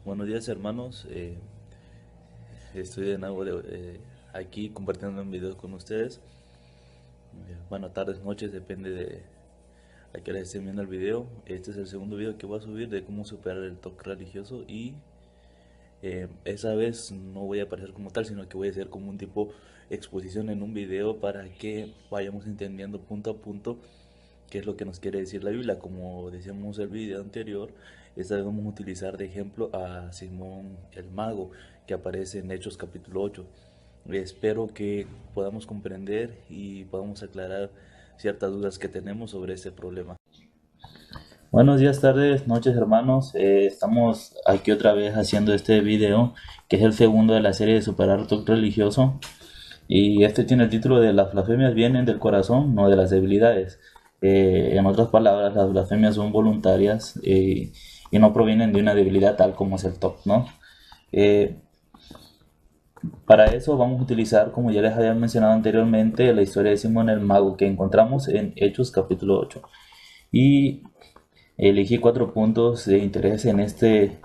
Buenos días hermanos, estoy de nuevo aquí compartiendo un video con ustedes. Bueno, tardes, noches, depende de a qué hora estén viendo el video. Este es el segundo video que voy a subir de cómo superar el TOC religioso y esa vez no voy a aparecer como tal, sino que voy a hacer como un tipo exposición en un video para que vayamos entendiendo punto a punto qué es lo que nos quiere decir la Biblia. Como decíamos en el video anterior, esta vez vamos a utilizar de ejemplo a Simón el Mago, que aparece en Hechos capítulo 8. Espero que podamos comprender y podamos aclarar ciertas dudas que tenemos sobre este problema. Buenos días, tardes, noches hermanos, estamos aquí otra vez haciendo este video que es el segundo de la serie de superar TOC religioso, y este tiene el título de las blasfemias vienen del corazón, no de las debilidades. En otras palabras, las blasfemias son voluntarias y no provienen de una debilidad tal como es el TOC, ¿no? Para eso vamos a utilizar, como ya les había mencionado anteriormente, la historia de Simón el Mago que encontramos en Hechos capítulo 8. Y elegí 4 puntos de interés en este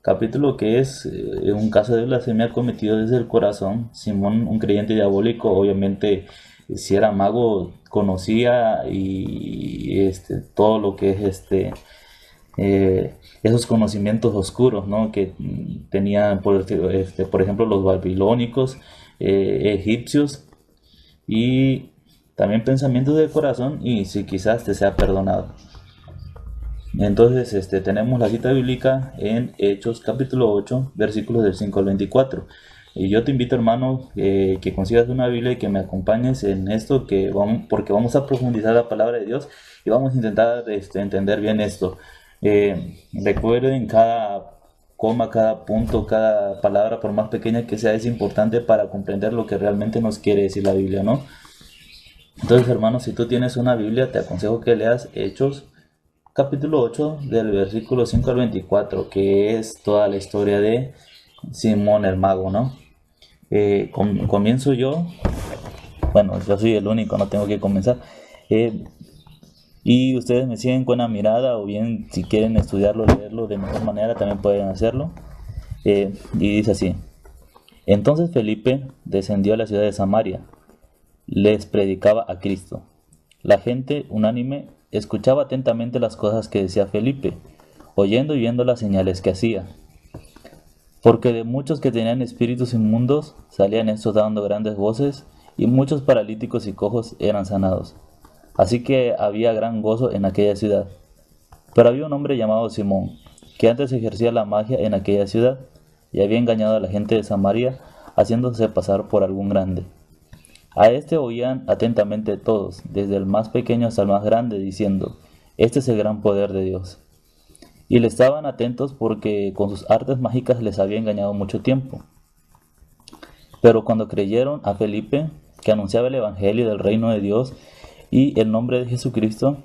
capítulo, que es un caso de blasfemia cometido desde el corazón. Simón, un creyente diabólico, obviamente si era mago conocía y todo lo que es esos conocimientos oscuros, ¿no? Que tenían por ejemplo los babilónicos, egipcios, y también pensamientos del corazón, y si quizás te sea perdonado. Entonces tenemos la cita bíblica en Hechos capítulo 8 versículos del 5 al 24. Y yo te invito, hermano, que consigas una Biblia y que me acompañes en esto, porque vamos a profundizar la palabra de Dios y vamos a intentar entender bien esto. Recuerden, cada coma, cada punto, cada palabra, por más pequeña que sea, es importante para comprender lo que realmente nos quiere decir la Biblia, ¿no? Entonces, hermano, si tú tienes una Biblia, te aconsejo que leas Hechos capítulo 8 del versículo 5 al 24, que es toda la historia de Simón el Mago, ¿no? Comienzo yo. Bueno, yo soy el único, no tengo que comenzar. Y ustedes me siguen con la mirada, o bien si quieren estudiarlo, leerlo de mejor manera, también pueden hacerlo. Y dice así: Entonces Felipe descendió a la ciudad de Samaria, les predicaba a Cristo. La gente, unánime, escuchaba atentamente las cosas que decía Felipe, oyendo y viendo las señales que hacía. Porque de muchos que tenían espíritus inmundos salían estos dando grandes voces, y muchos paralíticos y cojos eran sanados. Así que había gran gozo en aquella ciudad. Pero había un hombre llamado Simón, que antes ejercía la magia en aquella ciudad, y había engañado a la gente de Samaria, haciéndose pasar por algún grande. A este oían atentamente todos, desde el más pequeño hasta el más grande, diciendo: Este es el gran poder de Dios. Y le estaban atentos porque con sus artes mágicas les había engañado mucho tiempo. Pero cuando creyeron a Felipe, que anunciaba el evangelio del reino de Dios y el nombre de Jesucristo,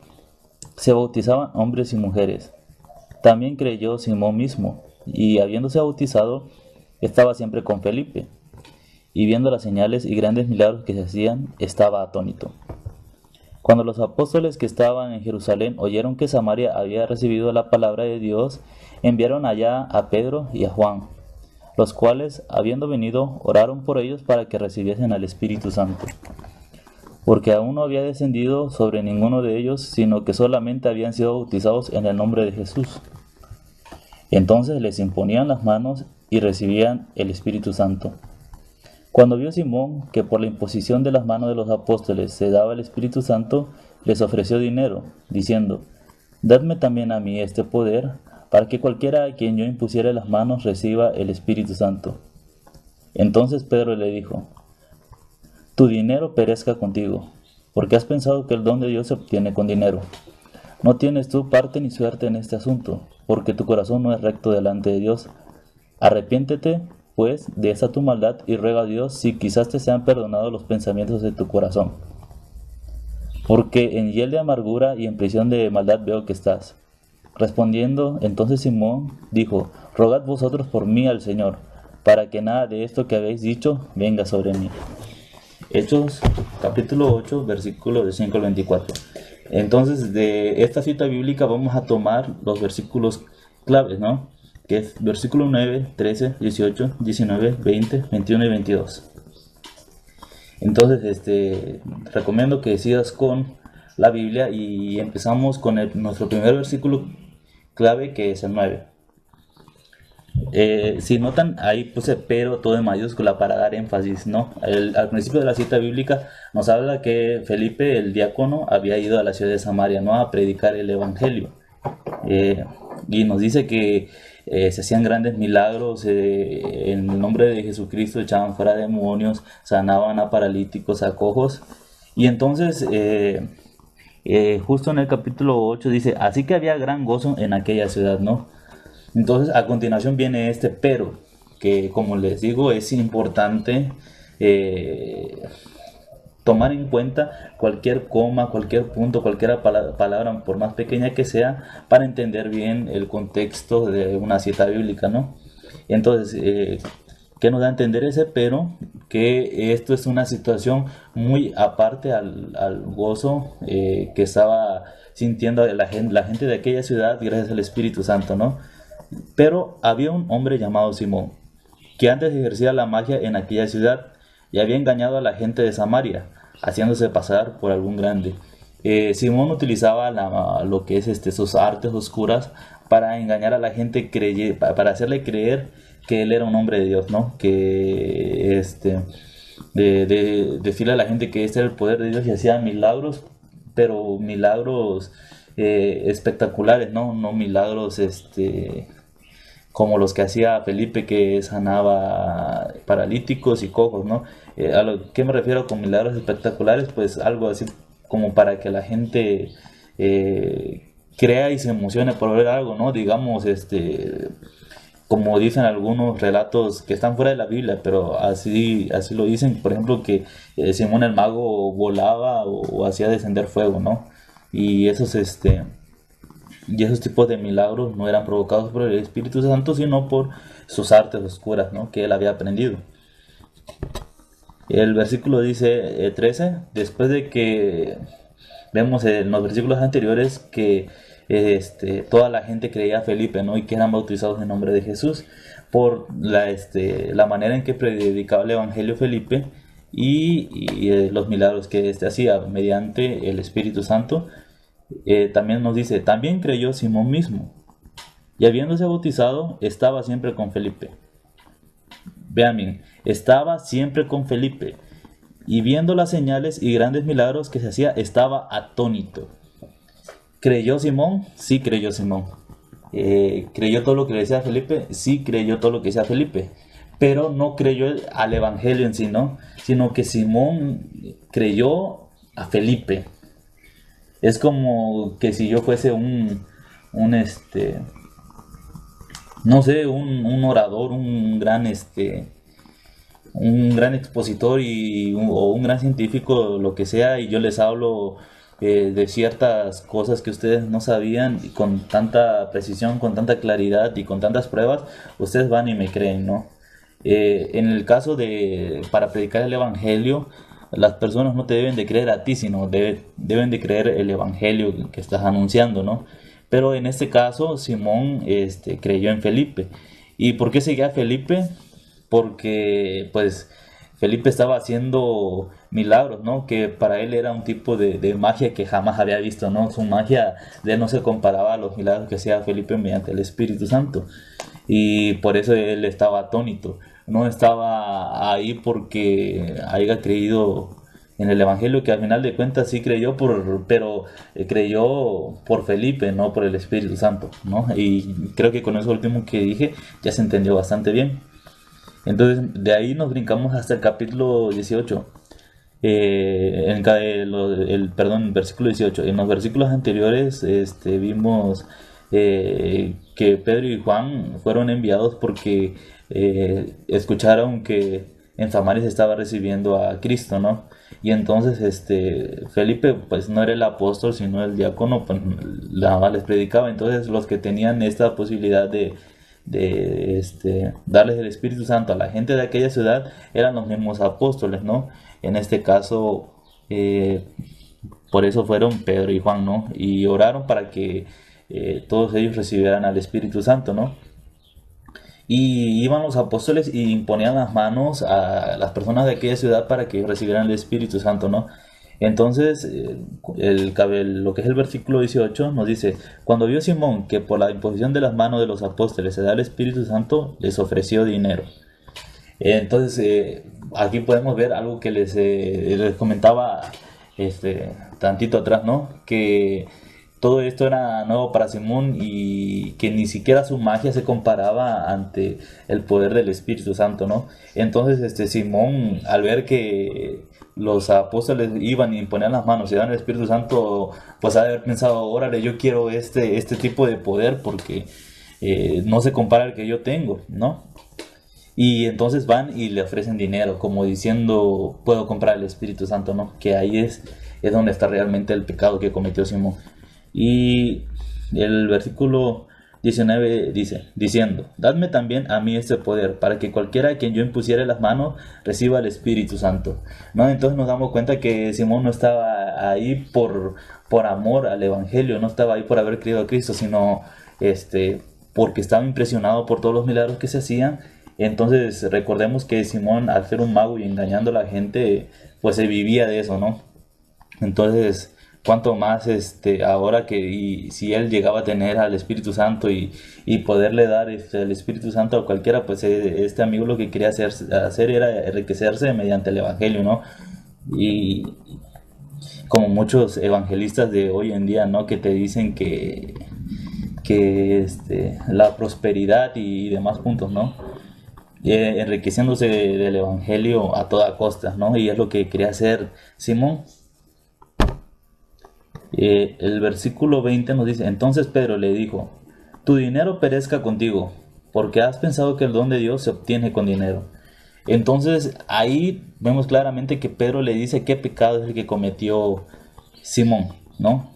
se bautizaban hombres y mujeres. También creyó Simón mismo, y habiéndose bautizado, estaba siempre con Felipe. Y viendo las señales y grandes milagros que se hacían, estaba atónito. Cuando los apóstoles que estaban en Jerusalén oyeron que Samaria había recibido la palabra de Dios, enviaron allá a Pedro y a Juan, los cuales, habiendo venido, oraron por ellos para que recibiesen al Espíritu Santo, porque aún no había descendido sobre ninguno de ellos, sino que solamente habían sido bautizados en el nombre de Jesús. Entonces les imponían las manos y recibían el Espíritu Santo. Cuando vio Simón que por la imposición de las manos de los apóstoles se daba el Espíritu Santo, les ofreció dinero, diciendo: Dadme también a mí este poder, para que cualquiera a quien yo impusiere las manos reciba el Espíritu Santo. Entonces Pedro le dijo: Tu dinero perezca contigo, porque has pensado que el don de Dios se obtiene con dinero. No tienes tú parte ni suerte en este asunto, porque tu corazón no es recto delante de Dios. Arrepiéntete pues de esa tu maldad y ruega a Dios si quizás te sean perdonados los pensamientos de tu corazón. Porque en hiel de amargura y en prisión de maldad veo que estás. Respondiendo entonces Simón dijo: Rogad vosotros por mí al Señor, para que nada de esto que habéis dicho venga sobre mí. Hechos capítulo 8 versículos de 5 al 24. Entonces de esta cita bíblica vamos a tomar los versículos claves, ¿no? que es versículo 9, 13, 18, 19, 20, 21 y 22. Entonces, recomiendo que sigas con la Biblia y empezamos con nuestro primer versículo clave, que es el 9. Si notan, ahí puse pero todo en mayúscula para dar énfasis, ¿no? Al principio de la cita bíblica nos habla que Felipe, el diácono, había ido a la ciudad de Samaria, ¿no?, a predicar el evangelio. Y nos dice que se hacían grandes milagros, en el nombre de Jesucristo echaban fuera demonios, sanaban a paralíticos, a cojos. Y entonces, justo en el capítulo 8 dice, así que había gran gozo en aquella ciudad, ¿no? Entonces, a continuación viene este pero, que como les digo, es importante tomar en cuenta cualquier coma, cualquier punto, cualquier palabra, por más pequeña que sea, para entender bien el contexto de una cita bíblica, ¿no? Entonces, ¿qué nos da a entender ese pero? Que esto es una situación muy aparte al gozo que estaba sintiendo la gente de aquella ciudad gracias al Espíritu Santo, ¿no? Pero había un hombre llamado Simón, que antes ejercía la magia en aquella ciudad y había engañado a la gente de Samaria, haciéndose pasar por algún grande. Simón utilizaba lo que es sus artes oscuras para engañar a la gente, para hacerle creer que él era un hombre de Dios, ¿no? Que decirle a la gente que este era el poder de Dios y hacía milagros, pero milagros espectaculares, ¿no? No milagros como los que hacía Felipe, que sanaba paralíticos y cojos, ¿no? A lo que me refiero con milagros espectaculares, pues algo así como para que la gente crea y se emocione por ver algo, ¿no? Digamos, como dicen algunos relatos que están fuera de la Biblia, pero así lo dicen, por ejemplo, que Simón el mago volaba o hacía descender fuego, ¿no? Y esos tipos de milagros no eran provocados por el Espíritu Santo, sino por sus artes oscuras, ¿no?, que él había aprendido. El versículo dice 13, después de que vemos en los versículos anteriores que toda la gente creía a Felipe, ¿no?, y que eran bautizados en nombre de Jesús por la manera en que predicaba el Evangelio Felipe y los milagros que hacía mediante el Espíritu Santo. También nos dice, también creyó Simón mismo, y habiéndose bautizado, estaba siempre con Felipe. Vean bien, estaba siempre con Felipe, y viendo las señales y grandes milagros que se hacía, estaba atónito. ¿Creyó Simón? Sí creyó Simón. ¿Creyó todo lo que le decía Felipe? Sí creyó todo lo que decía Felipe, pero no creyó al Evangelio en sí, ¿no?, sino que Simón creyó a Felipe. Es como que si yo fuese no sé, un orador, un gran expositor o un gran científico, lo que sea, y yo les hablo de ciertas cosas que ustedes no sabían, y con tanta precisión, con tanta claridad y con tantas pruebas, ustedes van y me creen, ¿no? En el caso para predicar el Evangelio, las personas no te deben de creer a ti, sino deben de creer el Evangelio que estás anunciando, ¿no? Pero en este caso, Simón creyó en Felipe. ¿Y por qué seguía a Felipe? Porque pues Felipe estaba haciendo milagros, ¿no?, que para él era un tipo de magia que jamás había visto, ¿no? Su magia de él no se comparaba a los milagros que hacía Felipe mediante el Espíritu Santo. Y por eso él estaba atónito. No estaba ahí porque haya creído en el Evangelio, que al final de cuentas sí creyó, pero creyó por Felipe, no por el Espíritu Santo, ¿no? Y creo que con eso último que dije ya se entendió bastante bien. Entonces de ahí nos brincamos hasta el capítulo 18. Versículo 18. En los versículos anteriores vimos que Pedro y Juan fueron enviados porque escucharon que en Samaria se estaba recibiendo a Cristo, ¿no? Y entonces Felipe pues no era el apóstol, sino el diácono, pues nada más les predicaba. Entonces los que tenían esta posibilidad de darles el Espíritu Santo a la gente de aquella ciudad eran los mismos apóstoles, ¿no? En este caso, por eso fueron Pedro y Juan, ¿no? Y oraron para que todos ellos recibieran al Espíritu Santo, ¿no? Y iban los apóstoles y imponían las manos a las personas de aquella ciudad para que recibieran el Espíritu Santo, ¿no? Entonces, lo que es el versículo 18 nos dice, cuando vio Simón que por la imposición de las manos de los apóstoles se da el Espíritu Santo, les ofreció dinero. Entonces, aquí podemos ver algo que les comentaba tantito atrás, ¿no? Que todo esto era nuevo para Simón y que ni siquiera su magia se comparaba ante el poder del Espíritu Santo, ¿no? Entonces, Simón, al ver que los apóstoles iban y imponían las manos y daban el Espíritu Santo, pues ha de haber pensado, órale, yo quiero este tipo de poder porque no se compara al que yo tengo, ¿no? Y entonces van y le ofrecen dinero, como diciendo, puedo comprar el Espíritu Santo, ¿no? Que ahí es donde está realmente el pecado que cometió Simón. Y el versículo 19 dice, diciendo, dadme también a mí este poder, para que cualquiera a quien yo impusiere las manos reciba el Espíritu Santo, ¿no? Entonces nos damos cuenta que Simón no estaba ahí por amor al Evangelio, no estaba ahí por haber creído a Cristo, sino porque estaba impresionado por todos los milagros que se hacían. Entonces recordemos que Simón, al ser un mago y engañando a la gente, pues se vivía de eso, ¿no? Entonces, cuanto más ahora que y si él llegaba a tener al Espíritu Santo y poderle dar el Espíritu Santo a cualquiera, pues este amigo lo que quería hacer era enriquecerse mediante el Evangelio, ¿no? Y como muchos evangelistas de hoy en día, ¿no? Que te dicen que la prosperidad y demás puntos, ¿no? Enriqueciéndose del Evangelio a toda costa, ¿no? Y es lo que quería hacer Simón. El versículo 20 nos dice, entonces Pedro le dijo, tu dinero perezca contigo, porque has pensado que el don de Dios se obtiene con dinero. Entonces ahí vemos claramente que Pedro le dice qué pecado es el que cometió Simón, ¿no?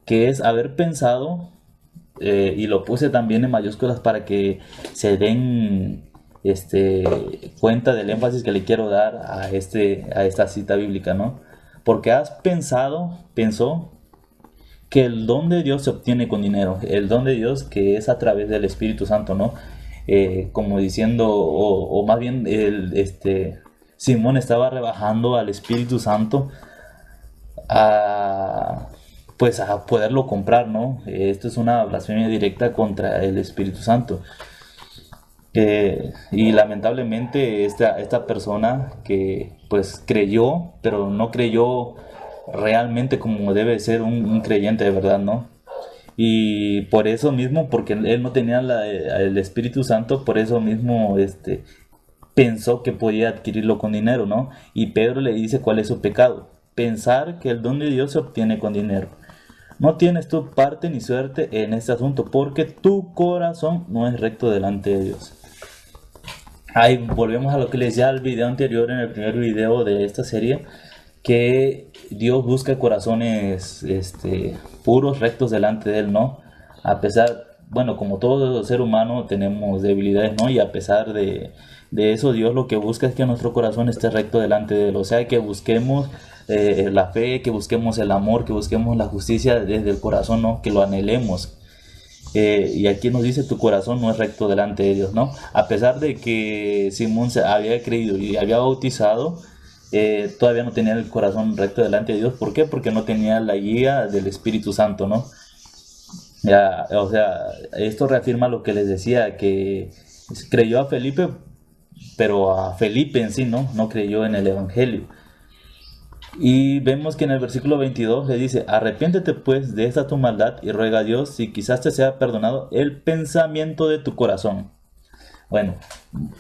Que es haber pensado, y lo puse también en mayúsculas para que se den cuenta del énfasis que le quiero dar a esta cita bíblica, ¿no? Porque pensó que el don de Dios se obtiene con dinero, el don de Dios que es a través del Espíritu Santo, ¿no? Como diciendo, o más bien, Simón estaba rebajando al Espíritu Santo a, pues a poderlo comprar, ¿no? Esto es una blasfemia directa contra el Espíritu Santo. Y lamentablemente esta persona que pues creyó, pero no creyó realmente como debe ser un creyente de verdad, ¿no? Y por eso mismo, porque él no tenía el Espíritu Santo, por eso mismo pensó que podía adquirirlo con dinero, ¿no? Y Pedro le dice cuál es su pecado: pensar que el don de Dios se obtiene con dinero. No tienes tu parte ni suerte en este asunto, porque tu corazón no es recto delante de Dios. Ahí volvemos a lo que les decía al video anterior, en el primer video de esta serie, que Dios busca corazones puros, rectos delante de Él, ¿no? A pesar, bueno, como todo ser humano tenemos debilidades, ¿no? Y a pesar de eso, Dios lo que busca es que nuestro corazón esté recto delante de Él. O sea, que busquemos la fe, que busquemos el amor, que busquemos la justicia desde el corazón, ¿no? Que lo anhelemos. Y aquí nos dice, tu corazón no es recto delante de Dios, ¿no? A pesar de que Simón se había creído y había bautizado, todavía no tenía el corazón recto delante de Dios. ¿Por qué? Porque no tenía la guía del Espíritu Santo, ¿no? Ya, o sea, esto reafirma lo que les decía, que creyó a Felipe, pero a Felipe en sí, no creyó en el Evangelio. Y vemos que en el versículo 22 le dice, arrepiéntete pues de esta tu maldad y ruega a Dios si quizás te sea perdonado el pensamiento de tu corazón. Bueno,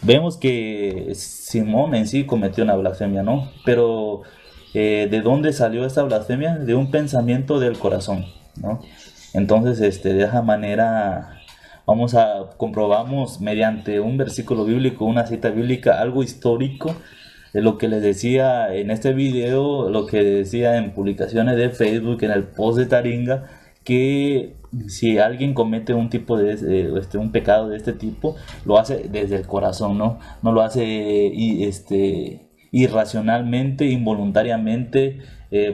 vemos que Simón en sí cometió una blasfemia, ¿no? Pero ¿de dónde salió esta blasfemia? De un pensamiento del corazón, ¿no? Entonces, de esa manera comprobamos mediante un versículo bíblico, una cita bíblica, algo histórico de lo que les decía en este video, lo que decía en publicaciones de Facebook, en el post de Taringa, que si alguien comete un tipo un pecado de este tipo, lo hace desde el corazón, no lo hace irracionalmente, involuntariamente,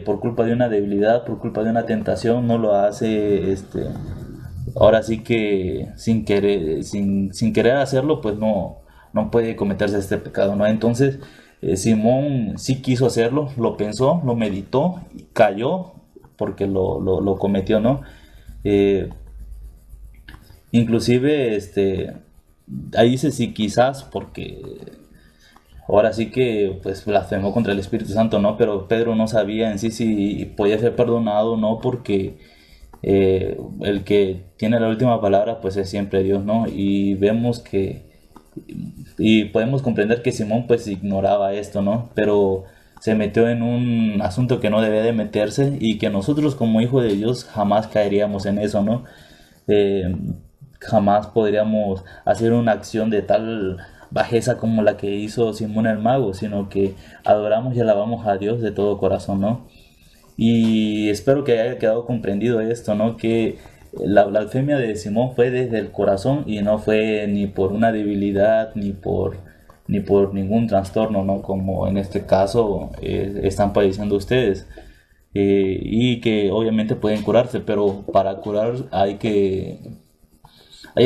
por culpa de una debilidad, por culpa de una tentación, no lo hace ahora sí que sin querer hacerlo, pues no puede cometerse este pecado, ¿no? Entonces, Simón sí quiso hacerlo, lo pensó, lo meditó, y cayó porque lo cometió, ¿no? Eh, Inclusive, ahí dice sí quizás porque ahora sí que pues blasfemó contra el Espíritu Santo, ¿no? Pero Pedro no sabía en sí si podía ser perdonado o no, porque el que tiene la última palabra pues es siempre Dios, ¿no? Y vemos y podemos comprender que Simón pues ignoraba esto, ¿no? Pero se metió en un asunto que no debía de meterse, y que nosotros como hijos de Dios jamás caeríamos en eso, ¿no? Eh, Jamás podríamos hacer una acción de tal bajeza como la que hizo Simón el Mago, sino que adoramos y alabamos a Dios de todo corazón, ¿no? Y espero que haya quedado comprendido esto, ¿no? Que la blasfemia de Simón fue desde el corazón y no fue ni por una debilidad ni por ningún trastorno, ¿no? Como en este caso están padeciendo ustedes. Y que obviamente pueden curarse, pero para curar hay que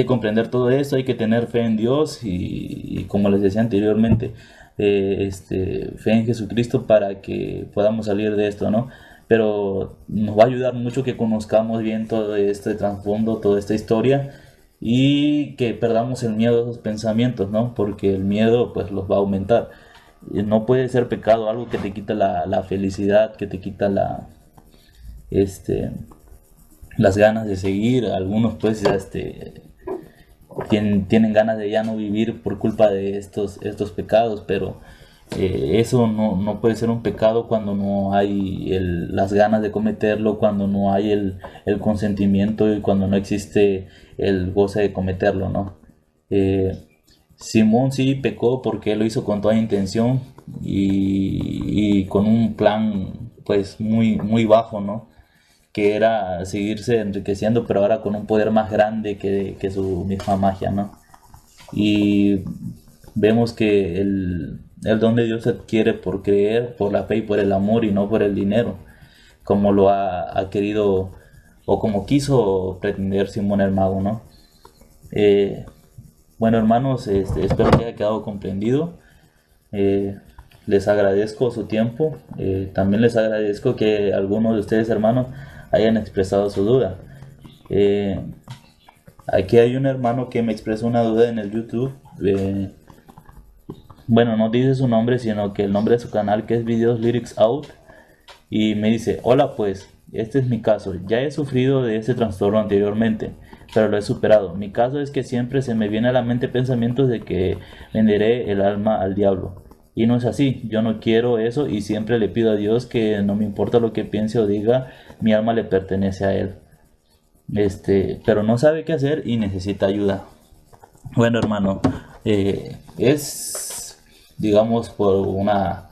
comprender todo esto, hay que tener fe en Dios y como les decía anteriormente, fe en Jesucristo para que podamos salir de esto, ¿no? Pero nos va a ayudar mucho que conozcamos bien todo este trasfondo, toda esta historia, y que perdamos el miedo a esos pensamientos, ¿no? Porque el miedo pues los va a aumentar. Y no puede ser pecado algo que te quita la felicidad, que te quita este, las ganas de seguir. Algunos pues ya tienen ganas de ya no vivir por culpa de estos pecados, pero eso no puede ser un pecado cuando no hay las ganas de cometerlo, cuando no hay el consentimiento y cuando no existe el goce de cometerlo, ¿no? Eh, Simón sí pecó porque él lo hizo con toda intención y con un plan pues muy bajo, ¿no? Que era seguirse enriqueciendo, pero ahora con un poder más grande que su misma magia, ¿no? Y vemos que el don de Dios se adquiere por creer, por la fe y por el amor, y no por el dinero, como lo ha querido o como quiso pretender Simón el Mago, ¿no? Eh, bueno, hermanos, espero que haya quedado comprendido. Eh, Les agradezco su tiempo. También les agradezco que algunos de ustedes, hermanos, hayan expresado su duda. Eh, Aquí hay un hermano que me expresó una duda en el YouTube. Bueno, no dice su nombre, sino que el nombre de su canal, que es Videos Lyrics Out. Y me dice: hola, pues, este es mi caso. Ya he sufrido de este trastorno anteriormente, pero lo he superado. Mi caso es que siempre se me viene a la mente pensamientos de que venderé el alma al diablo. Y no es así, yo no quiero eso, y siempre le pido a Dios que no me importa lo que piense o diga, mi alma le pertenece a Él. Pero no sabe qué hacer y necesita ayuda. Bueno, hermano, digamos, por una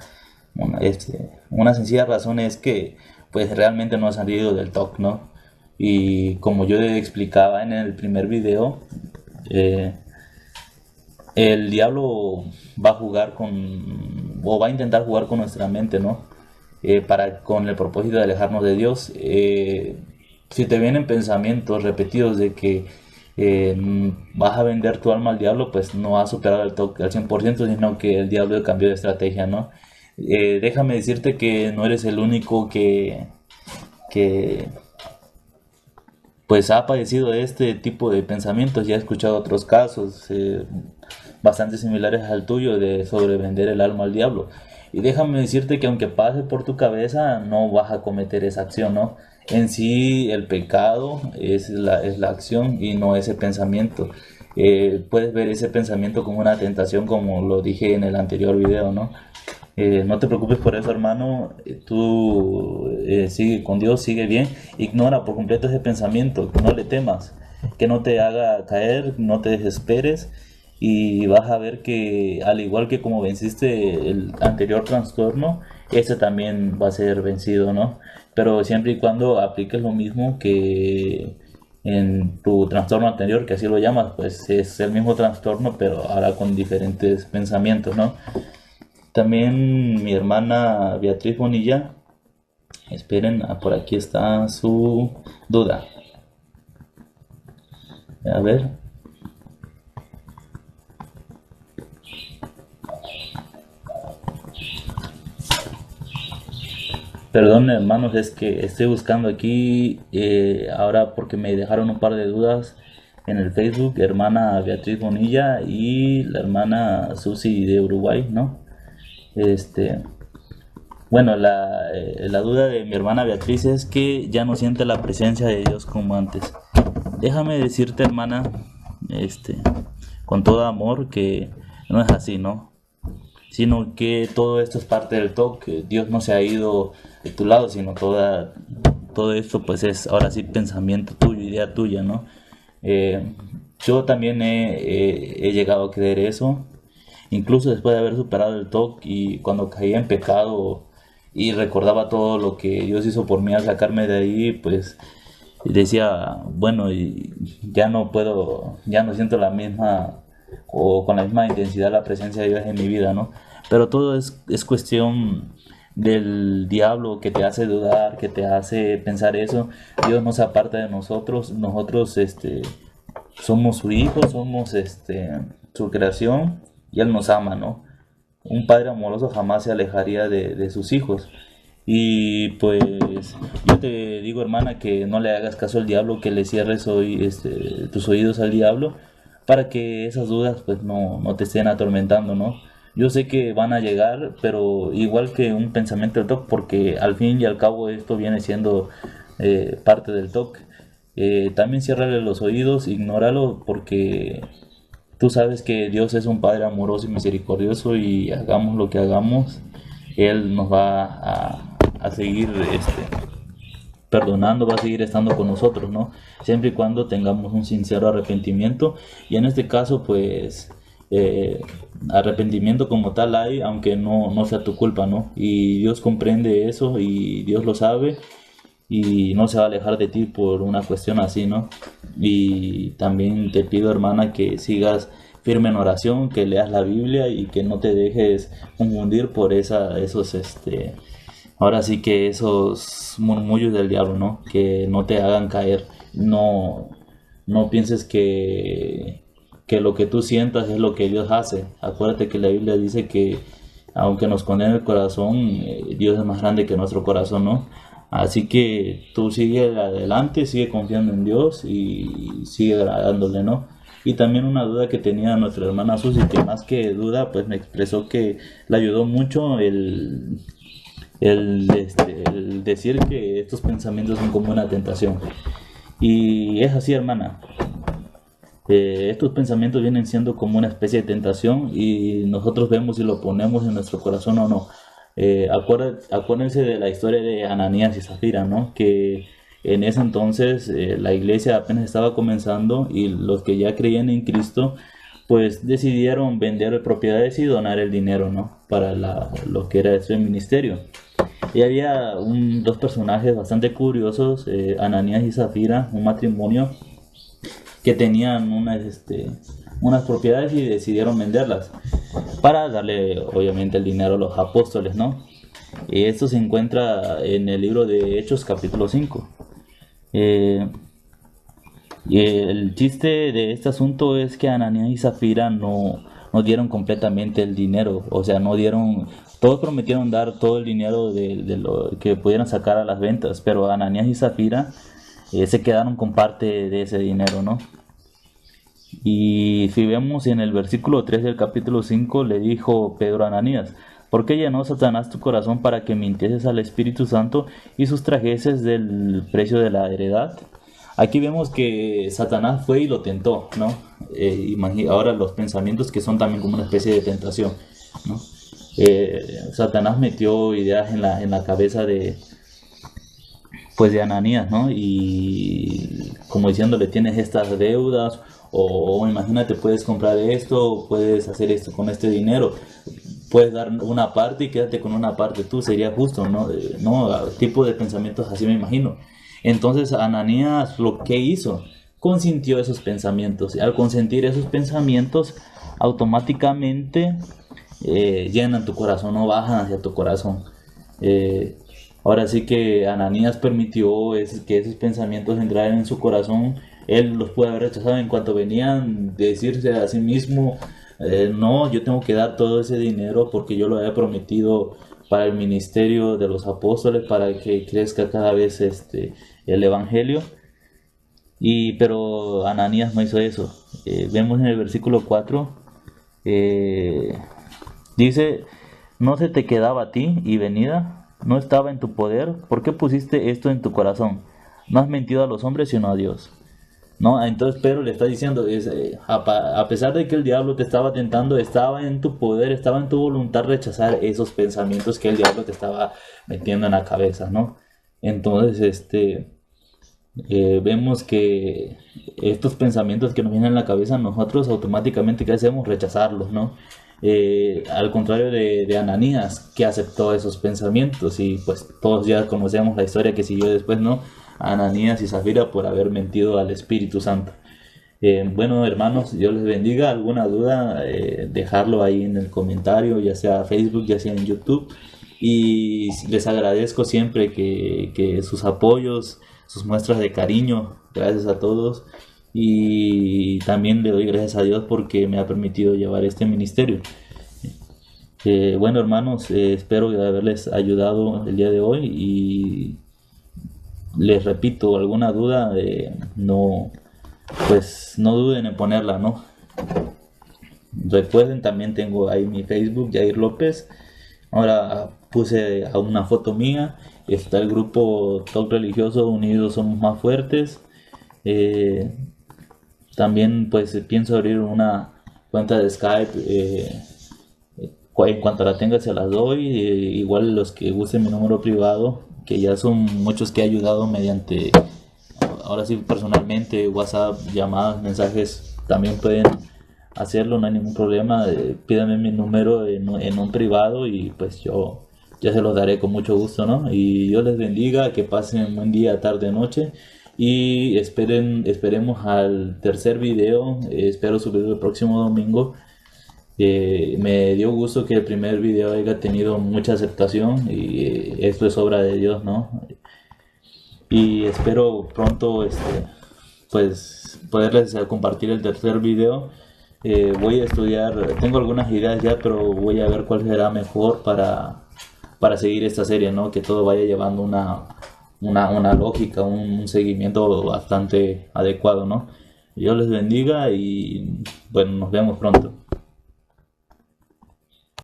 sencilla razón, es que pues realmente no ha salido del TOC, ¿no? Y como yo explicaba en el primer video, eh, el diablo va a jugar o va a intentar jugar con nuestra mente, ¿no? Con el propósito de alejarnos de Dios. Si te vienen pensamientos repetidos de que vas a vender tu alma al diablo, pues no vas a superar al 100%, sino que el diablo cambió de estrategia, ¿no? Déjame decirte que no eres el único que pues ha padecido de este tipo de pensamientos. Ya he escuchado otros casos bastante similares al tuyo de sobrevender el alma al diablo. Y déjame decirte que aunque pase por tu cabeza, no vas a cometer esa acción, ¿no? En sí, el pecado es la acción y no ese pensamiento. Puedes ver ese pensamiento como una tentación, como lo dije en el anterior video, ¿no? No te preocupes por eso, hermano. Tú sigue con Dios, sigue bien. Ignora por completo ese pensamiento, no le temas, que no te haga caer, no te desesperes, y vas a ver que al igual que como venciste el anterior trastorno, ese también va a ser vencido, ¿no? Pero siempre y cuando apliques lo mismo que en tu trastorno anterior, que así lo llamas, pues es el mismo trastorno, pero ahora con diferentes pensamientos, ¿no? También mi hermana Beatriz Bonilla, esperen, por aquí está su duda. A ver. Perdón, hermanos, es que estoy buscando aquí ahora porque me dejaron un par de dudas en el Facebook, hermana Beatriz Bonilla y la hermana Susi de Uruguay, ¿no? Este, bueno, la duda de mi hermana Beatriz es que ya no siente la presencia de Dios como antes. Déjame decirte, hermana, este, con todo amor, que no es así, ¿no? Sino que todo esto es parte del toque. Dios no se ha ido de tu lado, sino todo esto pues es ahora sí pensamiento tuyo, idea tuya, ¿no? Eh, yo también he llegado a creer eso, incluso después de haber superado el TOC y cuando caía en pecado y recordaba todo lo que Dios hizo por mí al sacarme de ahí, pues decía, bueno, y ya no puedo, ya no siento la misma o con la misma intensidad la presencia de Dios en mi vida, ¿no? Pero todo es cuestión del diablo que te hace dudar, que te hace pensar eso. Dios no se aparta de nosotros, nosotros somos su hijo, somos su creación y Él nos ama, ¿no? Un padre amoroso jamás se alejaría de sus hijos. Y pues yo te digo, hermana, que no le hagas caso al diablo, que le cierres hoy tus oídos al diablo para que esas dudas pues no te estén atormentando, ¿no? Yo sé que van a llegar, pero igual que un pensamiento del TOC, porque al fin y al cabo esto viene siendo parte del TOC. También ciérrale los oídos, ignóralo, porque tú sabes que Dios es un Padre amoroso y misericordioso y hagamos lo que hagamos, Él nos va a seguir perdonando, va a seguir estando con nosotros, ¿no? Siempre y cuando tengamos un sincero arrepentimiento. Y en este caso, pues, arrepentimiento como tal hay, aunque no sea tu culpa, ¿no? Y Dios comprende eso y Dios lo sabe y no se va a alejar de ti por una cuestión así, ¿no? Y también te pido, hermana, que sigas firme en oración, que leas la Biblia y que no te dejes confundir por ahora sí que esos murmullos del diablo, ¿no? Que no te hagan caer. No pienses que lo que tú sientas es lo que Dios hace. Acuérdate que la Biblia dice que aunque nos condene el corazón, Dios es más grande que nuestro corazón, ¿no? Así que tú sigue adelante, sigue confiando en Dios y sigue agradándole, ¿no? Y también una duda que tenía nuestra hermana Susi, que más que duda, pues me expresó que le ayudó mucho el decir que estos pensamientos son como una tentación. Y es así, hermana. Estos pensamientos vienen siendo como una especie de tentación y nosotros vemos si lo ponemos en nuestro corazón o no. Acuérdense de la historia de Ananías y Zafira, ¿no? Que en ese entonces la iglesia apenas estaba comenzando y los que ya creían en Cristo pues decidieron vender propiedades y donar el dinero, ¿no? Para lo que era ese ministerio. Y había dos personajes bastante curiosos, Ananías y Zafira, un matrimonio que tenían unas propiedades y decidieron venderlas para darle obviamente el dinero a los apóstoles, ¿no? Y esto se encuentra en el libro de Hechos capítulo 5. Y el chiste de este asunto es que Ananías y Zafira no dieron completamente el dinero, o sea, no dieron, todos prometieron dar todo el dinero de lo que pudieran sacar a las ventas, pero Ananías y Zafira se quedaron con parte de ese dinero, ¿no? Y si vemos en el versículo 3 del capítulo 5, le dijo Pedro a Ananías: ¿por qué llenó Satanás tu corazón para que mintieses al Espíritu Santo y sustrajeses del precio de la heredad? Aquí vemos que Satanás fue y lo tentó, ¿no? Ahora los pensamientos que son también como una especie de tentación, ¿no? Satanás metió ideas en la cabeza pues de Ananías, ¿no? Y como diciéndole, tienes estas deudas, o imagínate, puedes comprar esto, puedes hacer esto con este dinero, puedes dar una parte y quédate con una parte tú, sería justo, ¿no? Tipo de pensamientos así me imagino. Entonces Ananías lo que hizo, consintió esos pensamientos, y al consentir esos pensamientos, automáticamente llenan tu corazón, no bajan hacia tu corazón. Ahora sí que Ananías permitió que esos pensamientos entraran en su corazón él los puede haber rechazado en cuanto venían de decirse a sí mismo, no, yo tengo que dar todo ese dinero porque yo lo había prometido para el ministerio de los apóstoles, para que crezca cada vez el evangelio. Pero Ananías no hizo eso. Vemos en el versículo 4, dice, no se te quedaba a ti y venida, no estaba en tu poder, ¿por qué pusiste esto en tu corazón? No has mentido a los hombres sino a Dios. ¿No? Entonces Pedro le está diciendo, a pesar de que el diablo te estaba tentando, estaba en tu poder, estaba en tu voluntad rechazar esos pensamientos que el diablo te estaba metiendo en la cabeza, ¿no? Entonces, vemos que estos pensamientos que nos vienen en la cabeza, nosotros automáticamente, ¿qué hacemos? Rechazarlos, ¿no? Al contrario de Ananías, que aceptó esos pensamientos, y pues todos ya conocemos la historia que siguió después, ¿no? Ananías y Zafira por haber mentido al Espíritu Santo. Bueno, hermanos, Dios les bendiga. Alguna duda, dejarlo ahí en el comentario, ya sea Facebook, ya sea en YouTube. Y les agradezco siempre que sus apoyos, sus muestras de cariño, gracias a todos. Y también le doy gracias a Dios porque me ha permitido llevar este ministerio. Bueno, hermanos, espero haberles ayudado el día de hoy, y les repito, alguna duda, pues no duden en ponerla, ¿no? Recuerden, también tengo ahí mi Facebook, Jair López. Ahora puse a una foto mía. Está el grupo Talk Religioso Unidos Somos Más Fuertes. También pues pienso abrir una cuenta de Skype. En cuanto la tenga se las doy. Igual los que usen mi número privado, que ya son muchos que he ayudado mediante, ahora sí, personalmente, WhatsApp, llamadas, mensajes, también pueden hacerlo, no hay ningún problema. Pídame mi número en un privado y pues yo ya se los daré con mucho gusto, ¿no? Y Dios les bendiga, que pasen un buen día, tarde, noche, y esperemos al tercer video. Espero subirlo el próximo domingo. Me dio gusto que el primer video haya tenido mucha aceptación, y esto es obra de Dios, ¿no? Y espero pronto pues poderles compartir el tercer video. Voy a estudiar, tengo algunas ideas ya, pero voy a ver cuál será mejor para seguir esta serie, ¿no? Que todo vaya llevando una lógica, un seguimiento bastante adecuado, ¿no? Dios les bendiga y bueno, nos vemos pronto.